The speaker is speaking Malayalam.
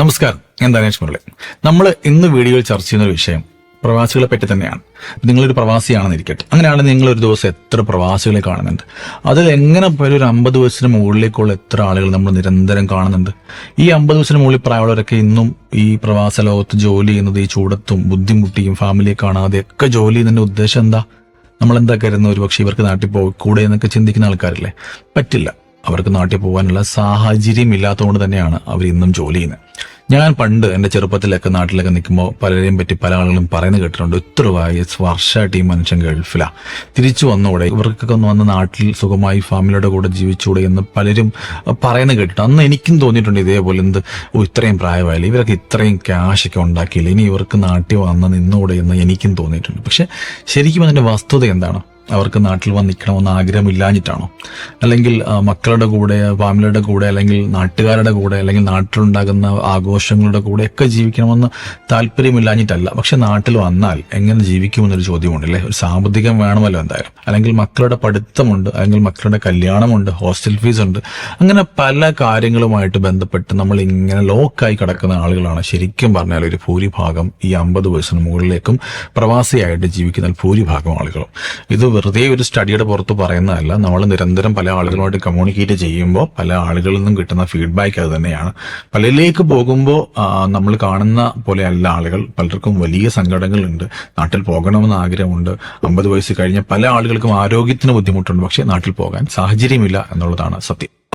നമസ്കാരം, ഞാൻ ധനേഷ് മുരളി. നമ്മൾ ഇന്ന് വീഡിയോയിൽ ചർച്ച ചെയ്യുന്ന ഒരു വിഷയം പ്രവാസികളെ പറ്റി തന്നെയാണ്. നിങ്ങളൊരു പ്രവാസിയാണെന്നിരിക്കട്ടെ, അങ്ങനെയാണെങ്കിൽ നിങ്ങൾ ഒരു ദിവസം എത്ര പ്രവാസികളെ കാണുന്നുണ്ട്? അതിൽ എങ്ങനെ പോലും ഒരു 50 വയസ്സിന് മുകളിലേക്കുള്ള എത്ര ആളുകൾ നമ്മൾ നിരന്തരം കാണുന്നുണ്ട്? ഈ 50 വയസ്സിന് മുകളിൽ പ്രായമുള്ളവരൊക്കെ ഇന്നും ഈ പ്രവാസ ലോകത്ത് ജോലി ചെയ്യുന്നത് ഈ ചൂടത്തും ബുദ്ധിമുട്ടിയും ഫാമിലിയെ കാണാതെ ഒക്കെ ജോലി ചെയ്യുന്നതിന്റെ ഉദ്ദേശം എന്താ? നമ്മളെന്താ കരുതുന്നത്? ഒരുപക്ഷെ ഇവർക്ക് നാട്ടിൽ പോയിക്കൂടെ എന്നൊക്കെ ചിന്തിക്കുന്ന ആൾക്കാരില്ലേ? പറ്റില്ല. അവർക്ക് നാട്ടിൽ പോകാനുള്ള സാഹചര്യം ഇല്ലാത്തതുകൊണ്ട് തന്നെയാണ് അവർ ഇന്നും ജോലി ചെയ്യുന്നത്. ഞാൻ പണ്ട് എൻ്റെ ചെറുപ്പത്തിലൊക്കെ നാട്ടിലൊക്കെ നിൽക്കുമ്പോൾ പലരെയും പറ്റി പല ആളുകളും പറയുന്നത് കേട്ടിട്ടുണ്ട്, ഇത്ര വർഷമായിട്ട് ഈ മനുഷ്യൻ ഗൾഫിലാ, തിരിച്ചു വന്നൂടെ, ഇവർക്കൊക്കെ ഒന്ന് വന്ന് നാട്ടിൽ സുഖമായി ഫാമിലിയുടെ കൂടെ ജീവിച്ചൂടെ എന്ന് പലരും പറയുന്നത് കേട്ടിട്ടുണ്ട്. അന്ന് എനിക്കും തോന്നിയിട്ടുണ്ട് ഇതേപോലെ, ഇത്രയും പ്രായമായില്ല, ഇവരൊക്കെ ഇത്രയും ക്യാഷൊക്കെ ഉണ്ടാക്കിയില്ല, ഇനി ഇവർക്ക് നാട്ടിൽ വന്ന് നിന്നൂടെ എന്ന് എനിക്കും തോന്നിയിട്ടുണ്ട്. പക്ഷെ ശരിക്കും അതിൻ്റെ വസ്തുത എന്താണ്? അവർക്ക് നാട്ടിൽ വന്ന് നിൽക്കണമെന്ന് ആഗ്രഹമില്ലാഞ്ഞിട്ടാണോ? അല്ലെങ്കിൽ മക്കളുടെ കൂടെ, ഫാമിലിയുടെ കൂടെ, അല്ലെങ്കിൽ നാട്ടുകാരുടെ കൂടെ, അല്ലെങ്കിൽ നാട്ടിലുണ്ടാകുന്ന ആഘോഷങ്ങളുടെ കൂടെ ഒക്കെ ജീവിക്കണമെന്ന് താല്പര്യമില്ലാഞ്ഞിട്ടല്ല. പക്ഷെ നാട്ടിൽ വന്നാൽ എങ്ങനെ ജീവിക്കുമെന്നൊരു ചോദ്യമുണ്ടല്ലേ. ഒരു സാമ്പത്തികം വേണമല്ലോ എന്തായാലും. അല്ലെങ്കിൽ മക്കളുടെ പഠിത്തമുണ്ട്, അല്ലെങ്കിൽ മക്കളുടെ കല്യാണമുണ്ട്, ഹോസ്റ്റൽ ഫീസ് ഉണ്ട്, അങ്ങനെ പല കാര്യങ്ങളുമായിട്ട് ബന്ധപ്പെട്ട് നമ്മൾ ഇങ്ങനെ ലോക്കായി കിടക്കുന്ന ആളുകളാണ് ശരിക്കും പറഞ്ഞാൽ ഒരു ഭൂരിഭാഗം ഈ 50 വയസ്സിന് മുകളിലേക്കും പ്രവാസിയായിട്ട് ജീവിക്കുന്ന ഭൂരിഭാഗം ആളുകളും. ഇത് വെറുതെ ഒരു സ്റ്റഡിയുടെ പുറത്ത് പറയുന്നതല്ല. നമ്മൾ നിരന്തരം പല ആളുകളുമായിട്ട് കമ്മ്യൂണിക്കേറ്റ് ചെയ്യുമ്പോൾ പല ആളുകളിൽ നിന്നും കിട്ടുന്ന ഫീഡ്ബാക്ക് അത് തന്നെയാണ്. പലരിലേക്ക് പോകുമ്പോൾ നമ്മൾ കാണുന്ന പോലെ അല്ല ആളുകൾ. പലർക്കും വലിയ സങ്കടങ്ങളുണ്ട്, നാട്ടിൽ പോകണമെന്ന് ആഗ്രഹമുണ്ട്. 50 വയസ്സ് കഴിഞ്ഞ പല ആളുകൾക്കും ആരോഗ്യത്തിന് ബുദ്ധിമുട്ടുണ്ട്, പക്ഷേ നാട്ടിൽ പോകാൻ സാഹചര്യമില്ല എന്നുള്ളതാണ് സത്യം.